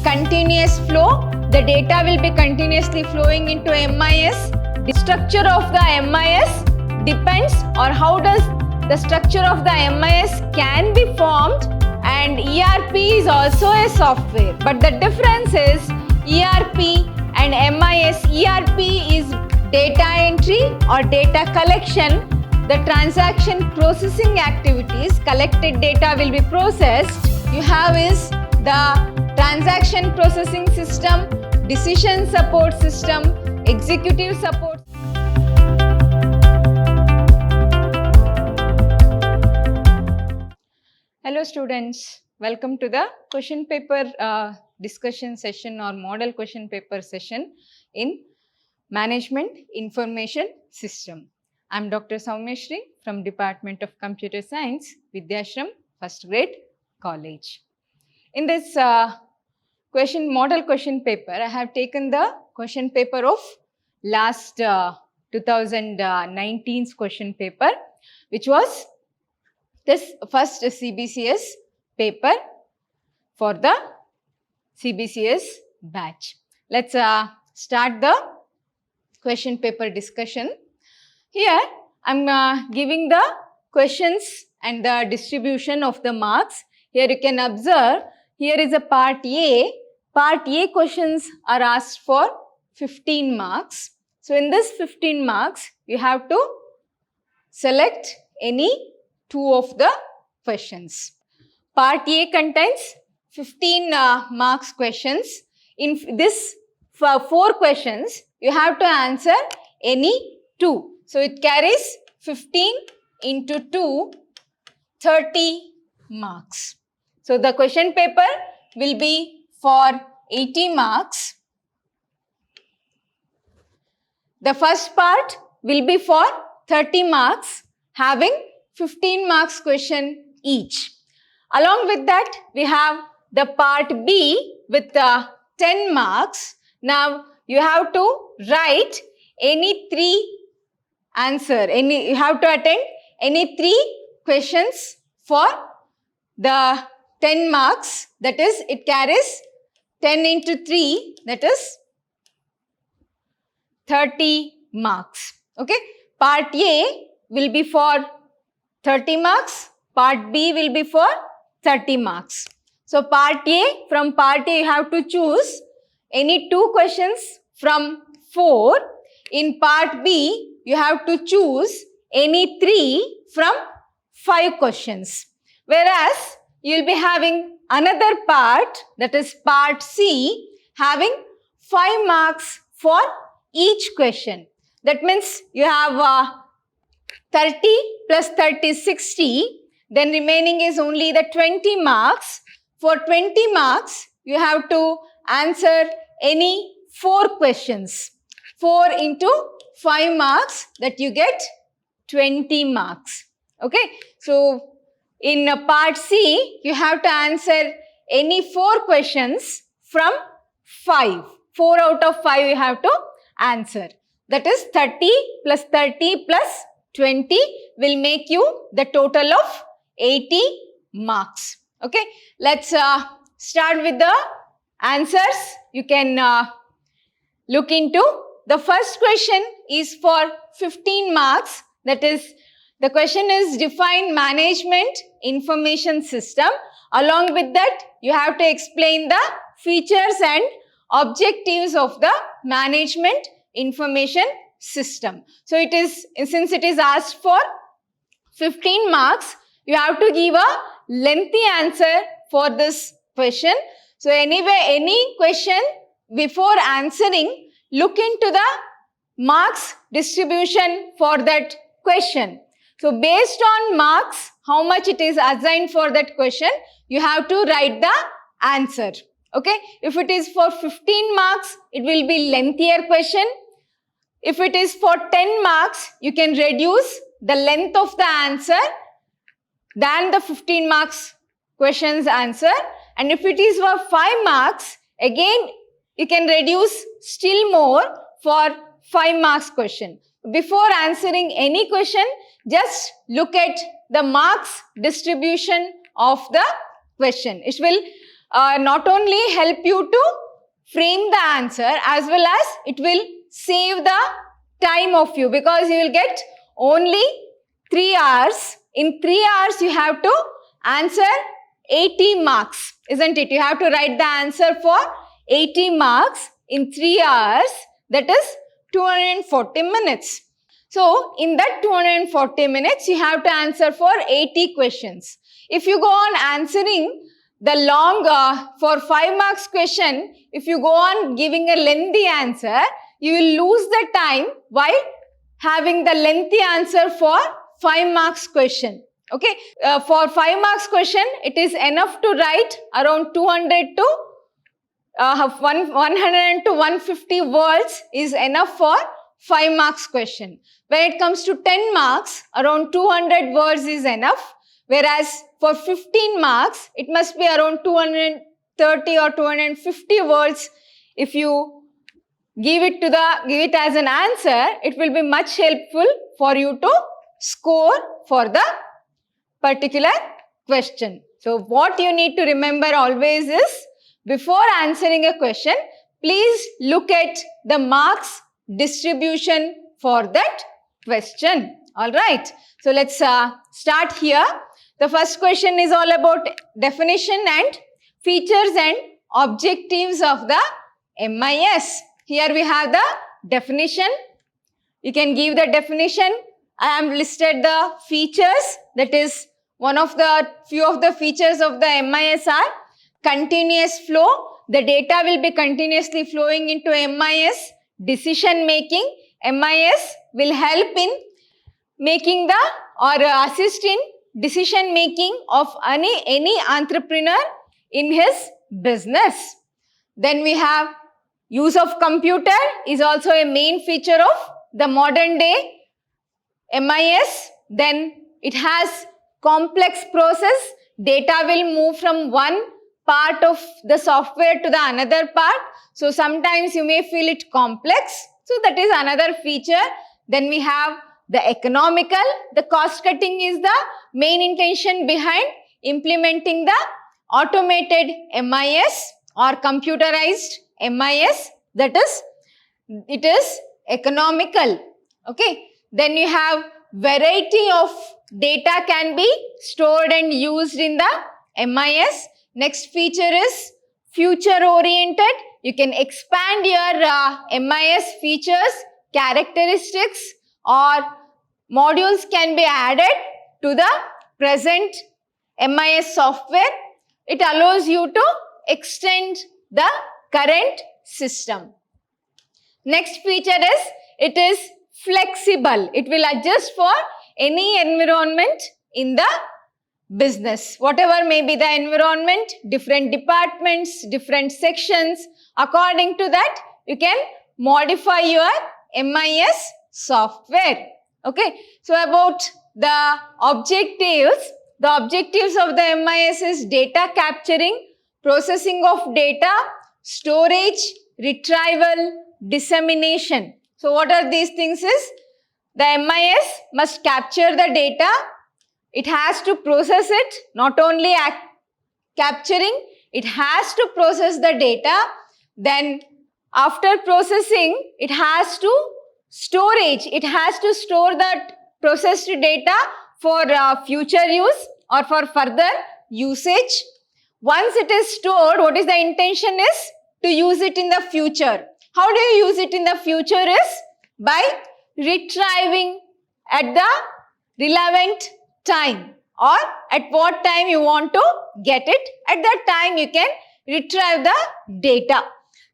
continuous flow. The data will be continuously flowing into MIS. The structure of the MIS depends, or how does the structure of the MIS can be formed, and ERP is also a software. But the difference is ERP and MIS. ERP is data entry or data collection. The transaction processing activities, collected data will be processed. You have is the transaction processing system, decision support system, executive support. Hello students, welcome to the question paper discussion session or model question paper session in Management Information System. I am Dr. Soumyashri from Department of Computer Science, Vidyashram, first grade college. In this model question paper, I have taken the question paper of last 2019's question paper, which was this first CBCS paper for the CBCS batch. Let's start the question paper discussion. Here, I'm giving the questions and the distribution of the marks. Here you can observe, here is a part A. Part A questions are asked for 15 marks. So, in this 15 marks, you have to select any two of the questions. Part A contains 15 marks questions. In this, for 4 questions, you have to answer any 2. So, it carries 15 into 2, 30 marks. So, the question paper will be for 80 marks. The first part will be for 30 marks, having 15 marks question each. Along with that, we have the part B with 10 marks. Now, you have to write any 3 you have to attend any 3 questions for the 10 marks, that is, it carries 10 into 3, that is 30 marks. Okay, part A will be for 30 marks, part B will be for 30 marks. So, part A, from part A you have to choose any 2 questions from 4. In part B, you have to choose any 3 from 5 questions. Whereas, you will be having another part, that is part C, having 5 marks for each question. That means you have 30 plus 30, 60. Then remaining is only the 20 marks. For 20 marks, you have to answer any 4 questions. 4 into 5 marks, that you get 20 marks. Okay. So, in part C, you have to answer any 4 questions from 5. 4 out of 5 you have to answer. That is 30 plus 30 plus 20 will make you the total of 80 marks. Okay. Let's start with the answers. You can look into. The first question is for 15 marks. That is, the question is define management information system. Along with that, you have to explain the features and objectives of the management information system. So, it is, since it is asked for 15 marks, you have to give a lengthy answer for this question. So, anyway, any question before answering, look into the marks distribution for that question. So, based on marks, how much it is assigned for that question, you have to write the answer. Okay. If it is for 15 marks, it will be lengthier question. If it is for 10 marks, you can reduce the length of the answer than the 15 marks question's answer. And if it is for 5 marks, again, you can reduce still more for 5 marks question. Before answering any question, just look at the marks distribution of the question. It will not only help you to frame the answer, as well as it will save the time of you, because you will get only 3 hours. In 3 hours, you have to answer 80 marks, isn't it? You have to write the answer for 80 marks in 3 hours, that is 240 minutes. So, in that 240 minutes, you have to answer for 80 questions. If you go on answering the long, for 5 marks question, if you go on giving a lengthy answer, you will lose the time while having the lengthy answer for 5 marks question. Okay, for 5 marks question, it is enough to write around 200 to 100 to 150 words is enough for 5 marks question. When it comes to 10 marks, around 200 words is enough. Whereas for 15 marks, it must be around 230 or 250 words. If you give it as an answer, it will be much helpful for you to score for the particular question. So what you need to remember always is, before answering a question, please look at the marks distribution for that question. All right. So let's start here. The first question is all about definition and features and objectives of the MIS. Here we have the definition. You can give the definition. I am listed the features. That is one of the few of the features of the MIS are continuous flow. The data will be continuously flowing into MIS. Decision making. MIS will help in making the or assist in decision making of any entrepreneur in his business. Then we have use of computer is also a main feature of the modern day MIS. Then it has complex process. Data will move from one part of the software to the another part. So sometimes you may feel it complex. So that is another feature. Then we have the economical. The cost cutting is the main intention behind implementing the automated MIS or computerized MIS. That is, it is economical. Okay. Then you have variety of data can be stored and used in the MIS. Next feature is future oriented. You can expand your MIS features, characteristics, or modules can be added to the present MIS software. It allows you to extend the current system. Next feature is it is flexible. It will adjust for any environment in the business. Whatever may be the environment, different departments, different sections, according to that, you can modify your MIS software. Okay. So about the objectives of the MIS is data capturing, processing of data, storage, retrieval, dissemination. So what are these things is, the MIS must capture the data. It has to process it, not only capturing, it has to process the data. Then after processing, it has to storage. It has to store that processed data for future use or for further usage. Once it is stored, what is the intention is to use it in the future. How do you use it in the future is by retrieving at the relevant time, or at what time you want to get it. At that time you can retrieve the data.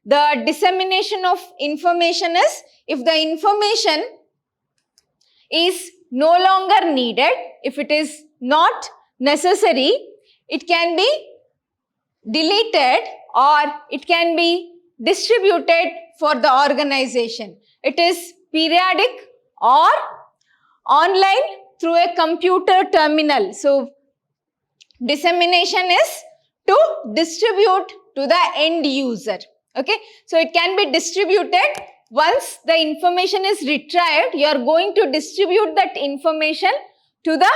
The dissemination of information is if the information is no longer needed, if it is not necessary, it can be deleted or it can be distributed for the organization. It is periodic or online through a computer terminal. So dissemination is to distribute to the end user. Okay. So it can be distributed. Once the information is retrieved, you are going to distribute that information to the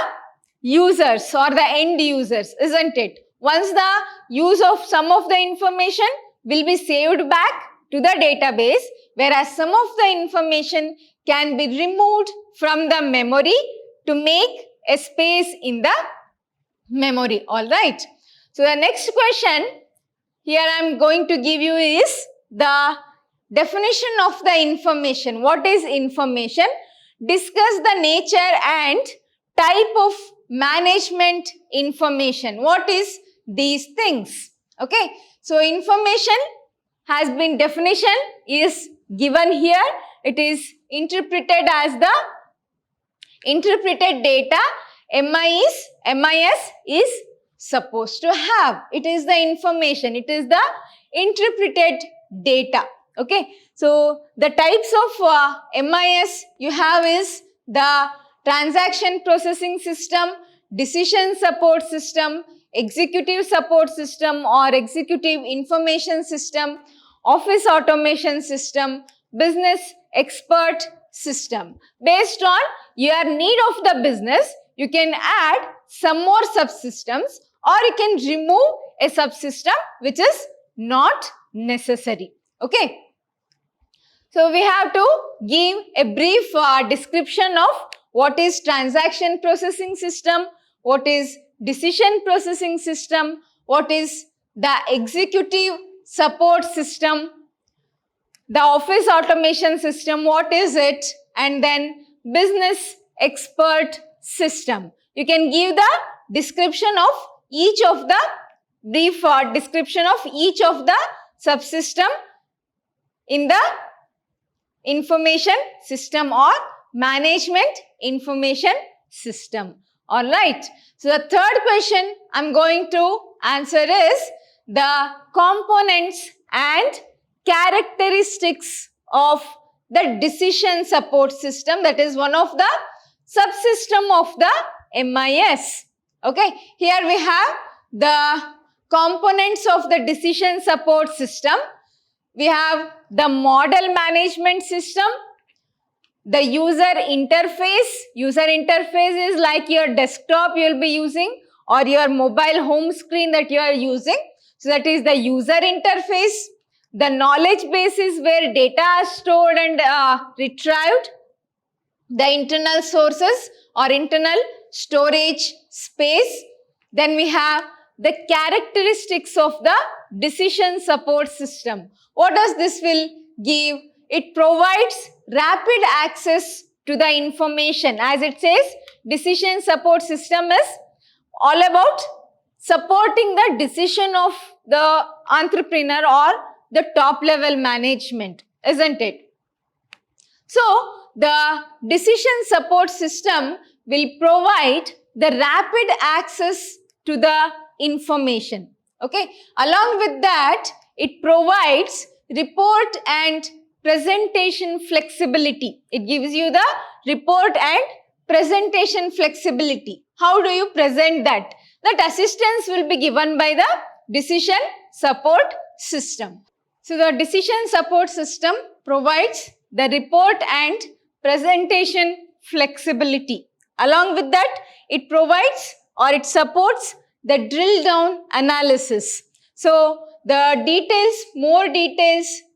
users or the end users, isn't it? Once the use of some of the information will be saved back to the database, whereas some of the information can be removed from the memory to make a space in the memory. All right. So the next question here I am going to give you is the definition of the information. What is information? Discuss the nature and type of management information. What is these things? Okay. So information has been, definition is given here. It is interpreted as the interpreted data MIS is supposed to have. It is the information. It is the interpreted data. Okay. So the types of MIS you have is the transaction processing system, decision support system, executive support system or executive information system, office automation system, business expert system. Based on your need of the business, you can add some more subsystems or you can remove a subsystem which is not necessary. Okay. So we have to give a brief description of what is transaction processing system, what is decision processing system, what is the executive support system, the office automation system, what is it, and then business expert system. You can give the description of each of the brief description of each of the subsystem in the information system or management information system. All right. So the third question I'm going to answer is the components and characteristics of the decision support system. That is one of the subsystem of the MIS. Okay. Here we have the components of the decision support system. We have the model management system, the user interface. User interface is like your desktop you will be using or your mobile home screen that you are using. So that is the user interface. The knowledge base is where data are stored and retrieved. The internal sources or internal storage space. Then we have the characteristics of the decision support system. What does this will give? It provides rapid access to the information. As it says, decision support system is all about supporting the decision of the entrepreneur or the top level management, isn't it? So, the decision support system will provide the rapid access to the information. Okay. Along with that, it provides report and presentation flexibility. It gives you the report and presentation flexibility. How do you present that? That assistance will be given by the decision support system. So the decision support system provides the report and presentation flexibility. Along with that, it provides or it supports the drill down analysis. So the details,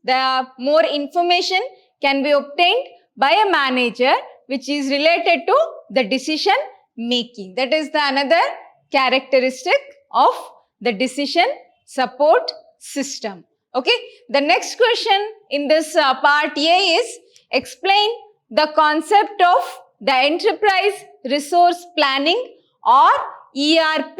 the more information can be obtained by a manager which is related to the decision making. That is the another characteristic of the decision support system. Okay. The next question in this part A is explain the concept of the enterprise resource planning or ERP.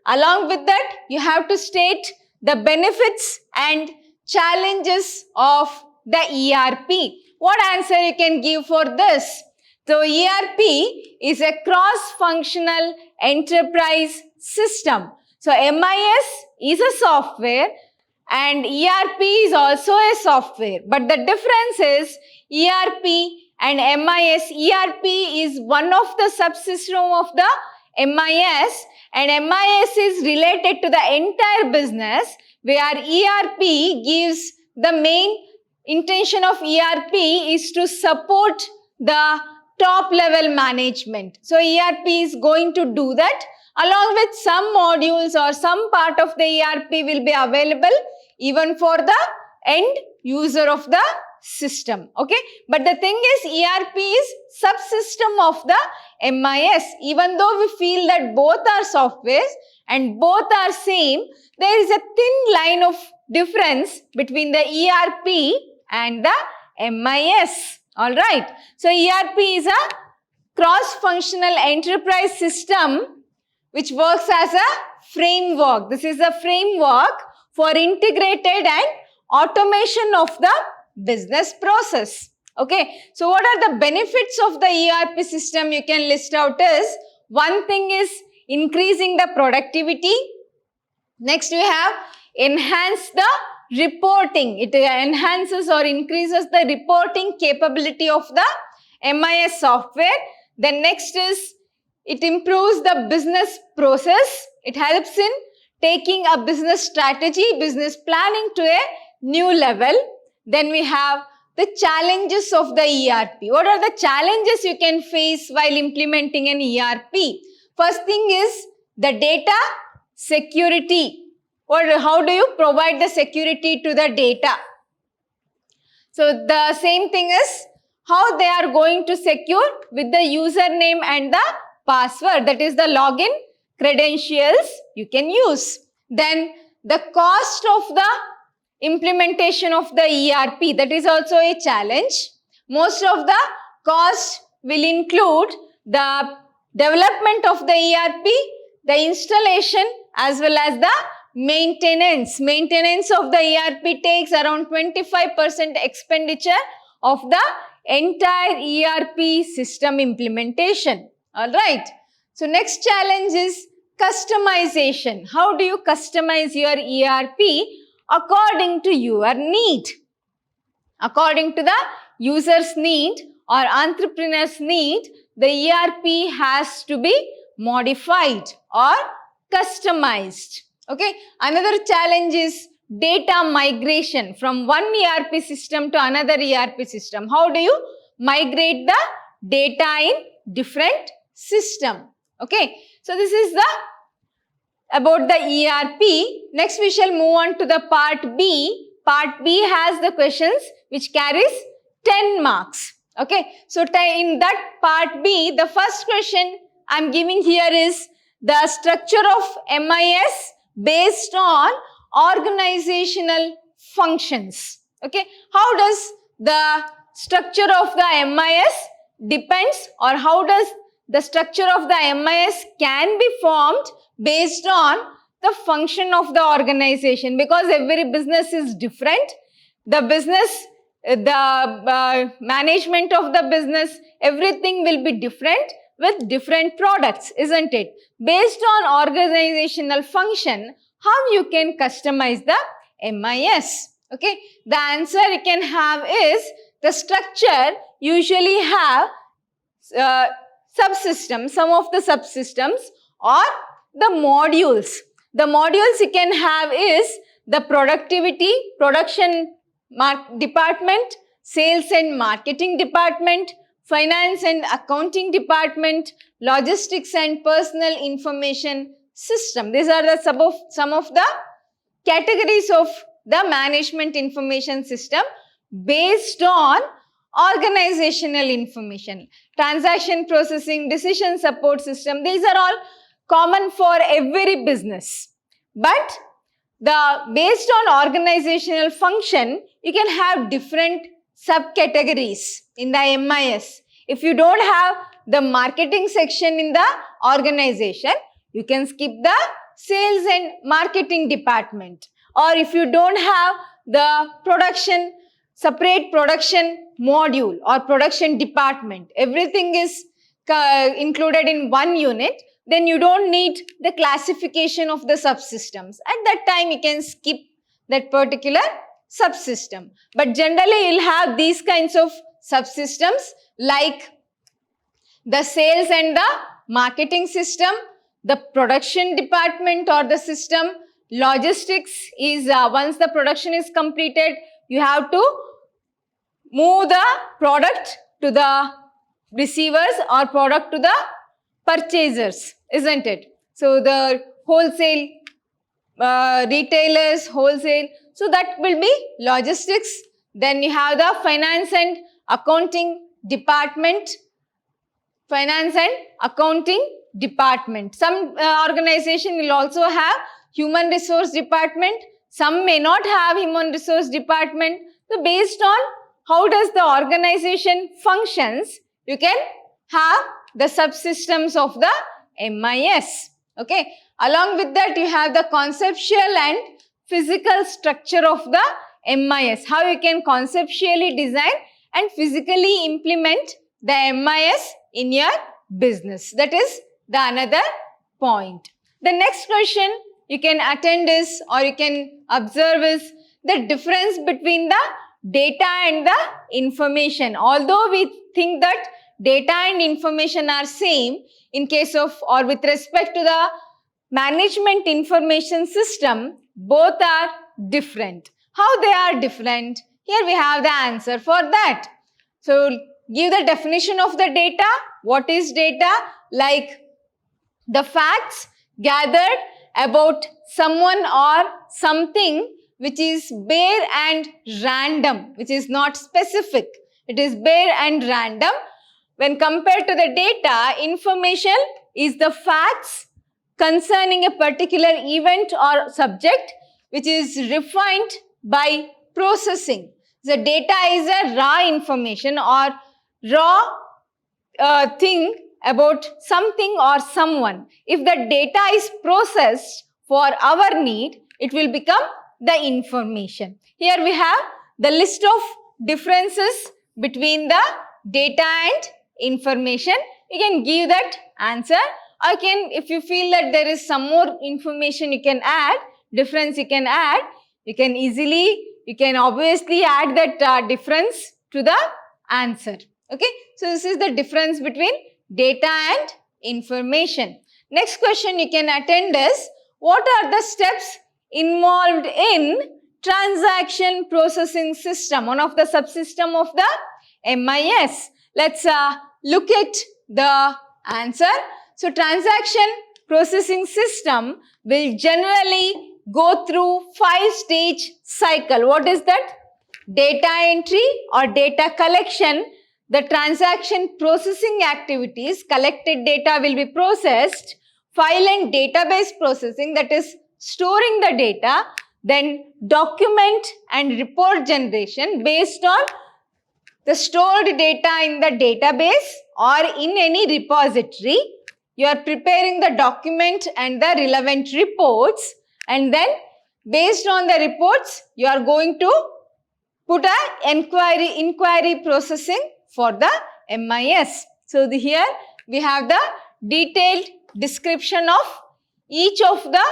Along with that, you have to state the benefits and challenges of the ERP. What answer you can give for this? So, ERP is a cross-functional enterprise system. So, MIS is a software and ERP is also a software. But the difference is ERP and MIS. ERP is one of the subsystem of the MIS and MIS is related to the entire business, where ERP gives the main intention of ERP is to support the top level management. So ERP is going to do that. along with some modules or some part of the ERP will be available even for the end user of the system. Okay, but the thing is, ERP is subsystem of the MIS. Even though we feel that both are softwares and both are same, there is a thin line of difference between the ERP and the MIS. All right. So ERP is a cross-functional enterprise system which works as a framework. This is a framework for integrated and automation of the business process. Okay. So what are the benefits of the ERP system you can list out is, one thing is increasing the productivity. Next we have enhance the reporting. It enhances or increases the reporting capability of the MIS software. Then next is it improves the business process. It helps in taking a business strategy, business planning to a new level. Then we have the challenges of the ERP. What are the challenges you can face while implementing an ERP? First thing is the data security. How do you provide the security to the data? So the same thing is how they are going to secure with the username and the password, that is the login credentials you can use. Then the cost of the implementation of the ERP, that is also a challenge. Most of the cost will include the development of the ERP, the installation as well as the maintenance. Maintenance of the ERP takes around 25% expenditure of the entire ERP system implementation. All right. So next challenge is customization. How do you customize your ERP according to your need? According to the user's need or entrepreneur's need, the ERP has to be modified or customized. Okay. Another challenge is data migration from one ERP system to another ERP system. How do you migrate the data in different system? Okay. So this is the about the ERP. Next we shall move on to the part B. Part B has the questions which carries 10 marks. Okay. So in that part B, the first question I am giving here is the structure of MIS based on organizational functions. Okay. How does the structure of the MIS depends, or how does the structure of the MIS can be formed based on the function of the organization, because every business is different. The business, the management of the business, everything will be different with different products, isn't it? Based on organizational function, how you can customize the MIS? Okay, the answer you can have is the structure usually have subsystems, some of the subsystems or the modules. The modules you can have is the productivity, production department, sales and marketing department, finance and accounting department, logistics and personal information system. These are the some of the categories of the management information system based on organizational information. Transaction processing, decision support system, these are all common for every business. But based on organizational function, you can have different subcategories in the MIS. If you don't have the marketing section in the organization, you can skip the sales and marketing department. Or if you don't have the separate production module or production department, everything is included in one unit, then you don't need the classification of the subsystems. At that time, you can skip that particular subsystem. But generally, you'll have these kinds of subsystems like the sales and the marketing system, the production department or the system. Logistics is once the production is completed, you have to move the product to the receivers or product to the purchasers, isn't it? So the wholesale, retailers, wholesale. So that will be logistics. Then you have the finance and accounting department. Finance and accounting department. Some organization will also have human resource department. Some may not have human resource department. So based on how does the organization functions, you can have the subsystems of the MIS. Okay. Along with that, you have the conceptual and physical structure of the MIS. How you can conceptually design and physically implement the MIS in your business. That is the another point. The next question you can attend is, or you can observe is, the difference between the data and the information. Although we think that data and information are same, in case of or with respect to the management information system, both are different. How they are different? Here we have the answer for that. So give the definition of the data. What is data? Like the facts gathered about someone or something which is bare and random, which is not specific. It is bare and random. When compared to the data, information is the facts concerning a particular event or subject which is refined by processing. The data is a raw information or raw thing about something or someone. If the data is processed for our need, it will become the information. Here we have the list of differences between the data and information. You can give that answer. Or can, if you feel that there is some more information you can add, difference you can add, you can obviously add that difference to the answer. Okay. So this is the difference between data and information. Next question you can attend is, what are the steps involved in transaction processing system, one of the subsystem of the MIS? Let's look at the answer. So transaction processing system will generally go through 5-stage cycle. What is that? Data entry or data collection. The transaction processing activities, collected data will be processed. File and database processing, that is storing the data. Then document and report generation based on the stored data in the database or in any repository. You are preparing the document and the relevant reports, and then based on the reports, you are going to put an inquiry processing for the MIS. So here we have the detailed description of each of the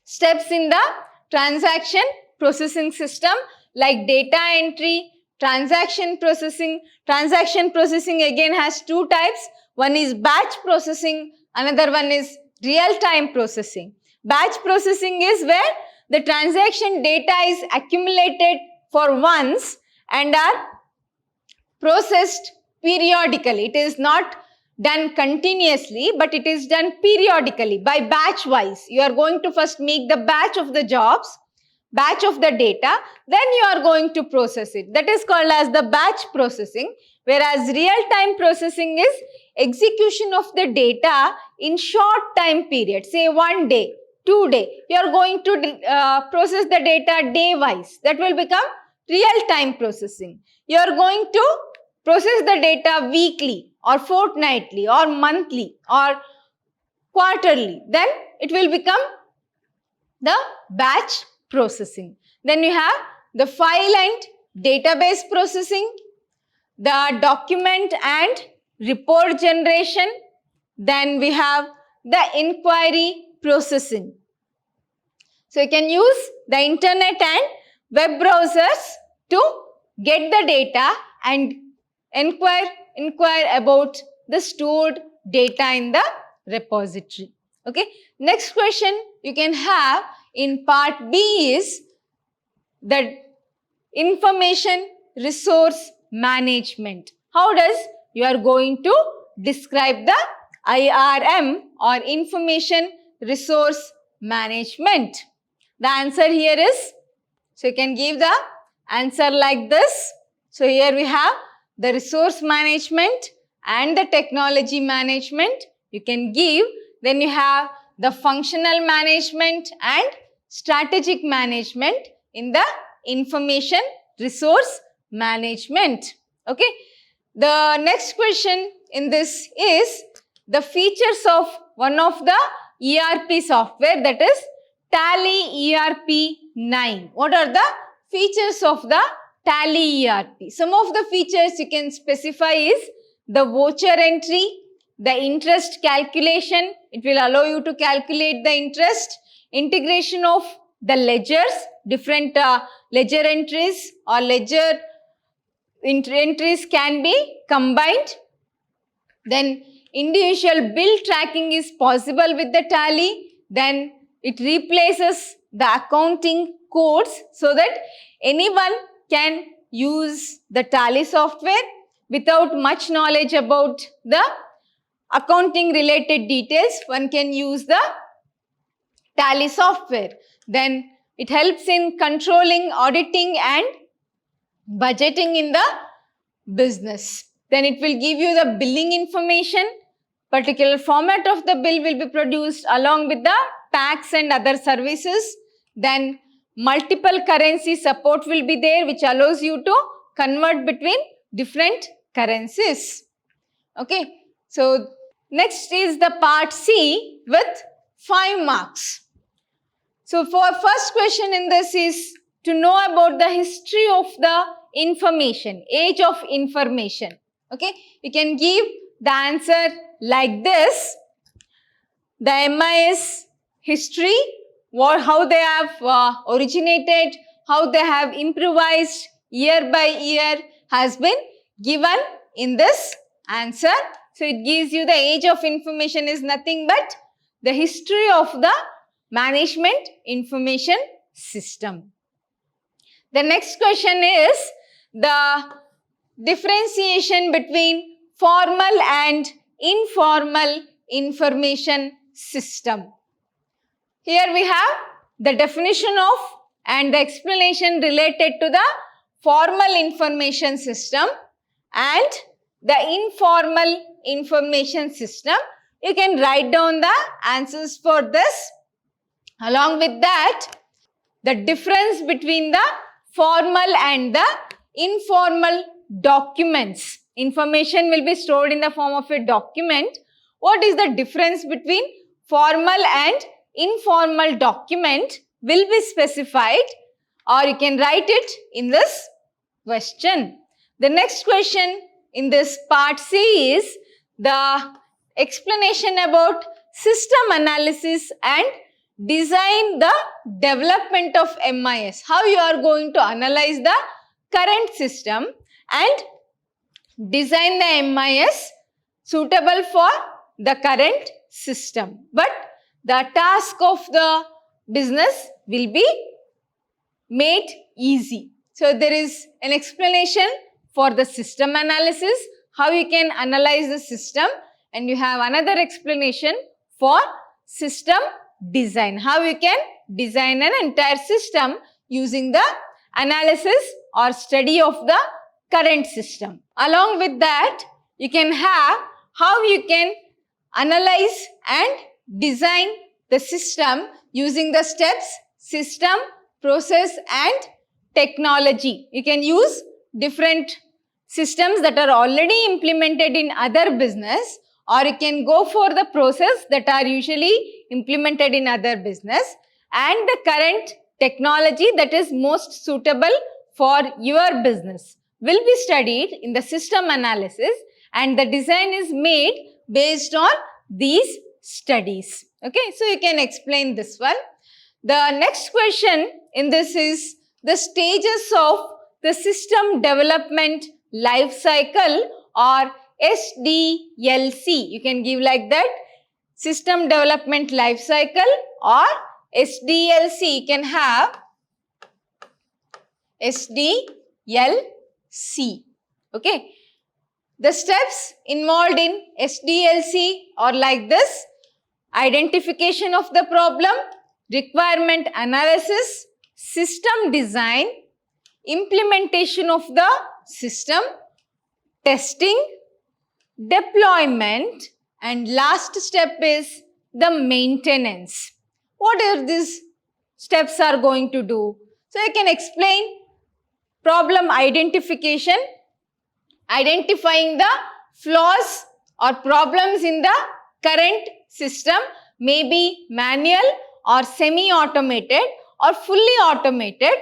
steps in the transaction processing system, like data entry, transaction processing. Transaction processing again has two types. One is batch processing, another one is real-time processing. Batch processing is where the transaction data is accumulated for once and are processed periodically. It is not done continuously, but it is done periodically by batch wise. You are going to first make the batch of the jobs, batch of the data, then you are going to process it. That is called as the batch processing, whereas real-time processing is execution of the data in short time period, say 1 day, 2 days. You are going to process the data day-wise. That will become real-time processing. You are going to process the data weekly or fortnightly or monthly or quarterly. Then it will become the batch processing. Then you have the file and database processing, the document and report generation. Then we have the inquiry processing. So you can use the internet and web browsers to get the data and inquire about the stored data in the repository. Okay. Next question you can have in part B is the information resource management. How does you are going to describe the IRM or Information Resource Management? The answer here is, so you can give the answer like this. So here we have the resource management and the technology management. You can give, then you have the functional management and strategic management in the information resource management. Okay. The next question in this is the features of one of the ERP software, that is Tally ERP 9. What are the features of the Tally ERP? Some of the features you can specify is the voucher entry, the interest calculation. It will allow you to calculate the interest, integration of the ledgers, different ledger entries or ledger entries can be combined. Then individual bill tracking is possible with the Tally. Then it replaces the accounting codes so that anyone can use the Tally software without much knowledge about the accounting related details. One can use the Tally software. Then it helps in controlling, auditing and budgeting in the business. Then it will give you the billing information. Particular format of the bill will be produced along with the tax and other services. Then multiple currency support will be there, which allows you to convert between different currencies. Okay. So next is the part C with 5 marks. So for first question in this is to know about the history of the information, age of information. Okay. You can give the answer like this. The MIS history, how they have originated, how they have improvised year by year has been given in this answer. So it gives you the age of information is nothing but the history of the management information system. The next question is the differentiation between formal and informal information system. Here we have the definition of and the explanation related to the formal information system and the informal information system. You can write down the answers for this. Along with that, the difference between the formal and the informal documents. Information will be stored in the form of a document. What is the difference between formal and informal document will be specified, or you can write it in this question. The next question in this part C is the explanation about system analysis and design the development of MIS. How you are going to analyze the current system and design the MIS suitable for the current system. But the task of the business will be made easy. So there is an explanation for the system analysis, how you can analyze the system, and you have another explanation for system design, how you can design an entire system using the analysis or study of the current system. Along with that, you can have how you can analyze and design the system using the steps, system, process and technology. You can use different systems that are already implemented in other business, or you can go for the process that are usually implemented in other business and the current technology that is most suitable for your business will be studied in the system analysis, and the design is made based on these studies. Okay, so you can explain this one. The next question in this is the stages of the system development life cycle, or SDLC. You can give like that, system development life cycle, or SDLC. You can have SDLC. Okay. The steps involved in SDLC are like this: identification of the problem, requirement analysis, system design, implementation of the system, testing, deployment, and last step is the maintenance. What are these steps are going to do? So I can explain problem identification, identifying the flaws or problems in the current system, may be manual or semi-automated or fully automated,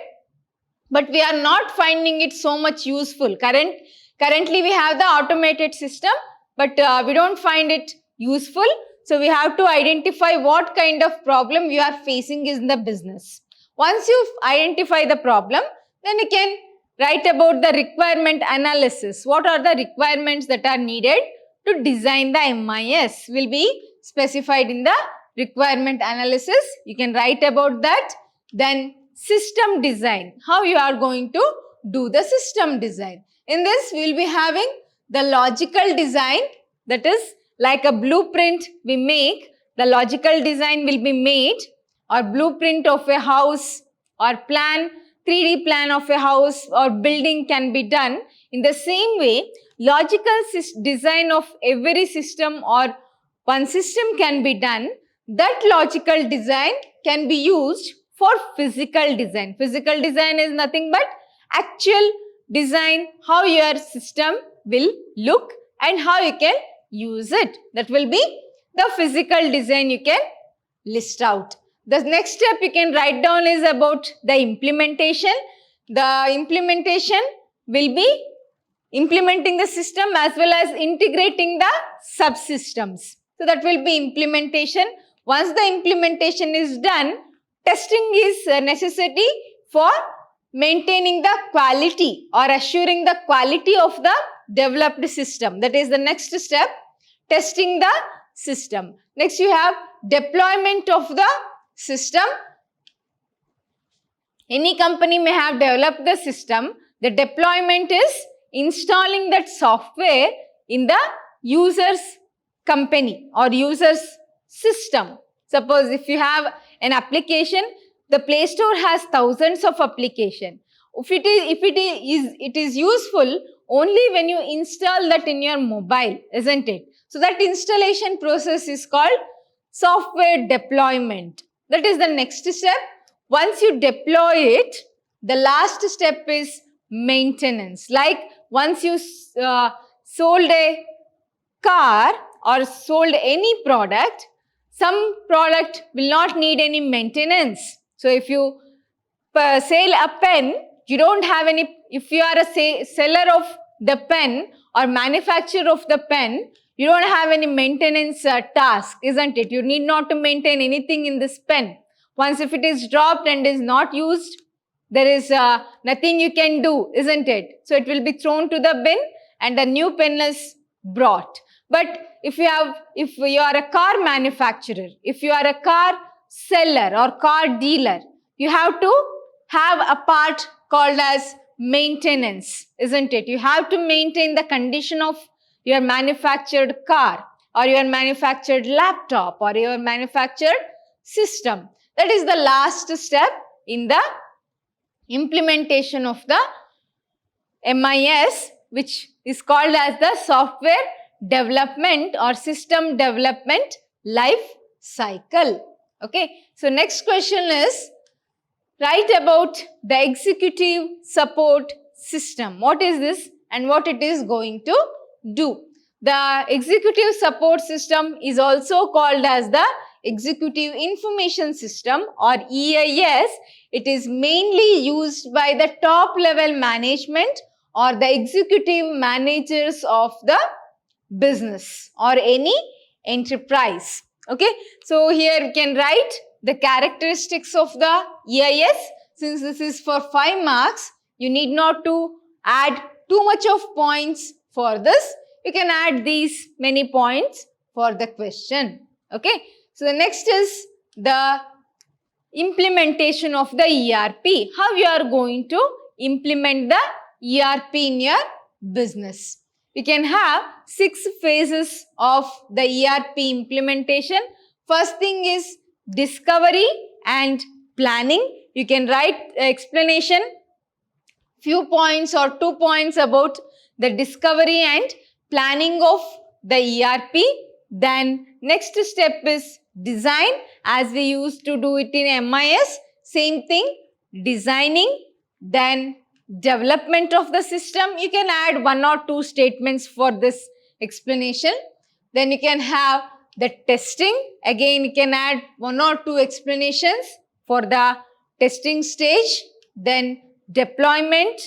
but we are not finding it so much useful. Currently we have the automated system, but we don't find it useful. So we have to identify what kind of problem we are facing in the business. Once you identify the problem, then you can write about the requirement analysis. What are the requirements that are needed to design the MIS will be specified in the requirement analysis. You can write about that. Then system design, how you are going to do the system design. In this, we will be having the logical design, that is like a blueprint we make. The logical design will be made, or blueprint of a house or plan, 3D plan of a house or building can be done. In the same way, logical design of every system or one system can be done. That logical design can be used for physical design. Physical design is nothing but actual design, how your system will look and how you can use it. That will be the physical design you can list out. The next step you can write down is about the implementation. The implementation will be implementing the system as well as integrating the subsystems. So that will be implementation. Once the implementation is done, testing is a necessity for maintaining the quality or assuring the quality of the developed system. That is the next step, testing the system. Next you have deployment of the system. Any company may have developed the system. The deployment is installing that software in the user's company or user's system. Suppose if you have an application, the Play Store has thousands of applications. It is useful only when you install that in your mobile, isn't it? So that installation process is called software deployment. That is the next step. Once you deploy it, the last step is maintenance. Like once you sold a car or sold any product, some product will not need any maintenance. So if you sell a pen, you don't have any, if you are a seller of the pen or manufacturer of the pen, you don't have any maintenance task, isn't it? You need not to maintain anything in this pen. Once if it is dropped and is not used, there is nothing you can do, isn't it? So it will be thrown to the bin and a new pen is brought. But if you are a car manufacturer, if you are a car seller or car dealer, you have to have a part called as maintenance, isn't it? You have to maintain the condition of your manufactured car or your manufactured laptop or your manufactured system. That is the last step in the implementation of the MIS, which is called as the software development or system development life cycle. Okay, so next question is, write about the executive support system. What is this and what it is going to do? The executive support system is also called as the Executive Information System or EIS. It is mainly used by the top level management or the executive managers of the business or any enterprise. Okay, so here you can write the characteristics of the EIS. Since this is for 5 marks, you need not to add too much of points for this. You can add these many points for the question. Okay, so the next is the implementation of the ERP. How you are going to implement the ERP in your business? you can have 6 phases of the ERP implementation. First thing is discovery and planning. You can write explanation, few points or 2 points about the discovery and planning of the ERP. Then next step is design, as we used to do it in MIS. Same thing, designing. Then development of the system. You can add 1 or 2 statements for this explanation. Then you can have the testing. Again, you can add 1 or 2 explanations for the testing stage. Then deployment.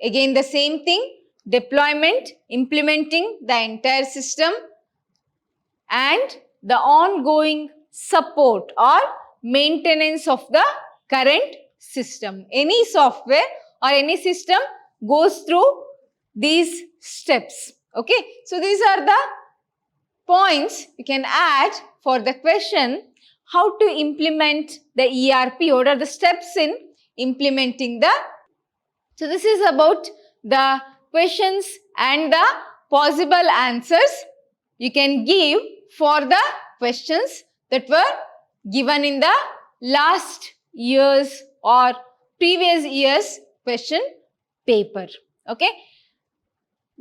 Again, the same thing. Deployment, implementing the entire system. And the ongoing support or maintenance of the current system. Any software or any system goes through these steps. Okay, so these are the points you can add for the question how to implement the ERP. What are the steps in implementing the. So this is about the questions and the possible answers you can give for the questions that were given in the last year's or previous year's question paper. Okay.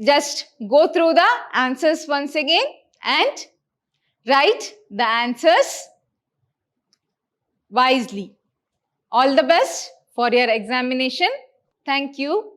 Just go through the answers once again and write the answers wisely. All the best for your examination. Thank you.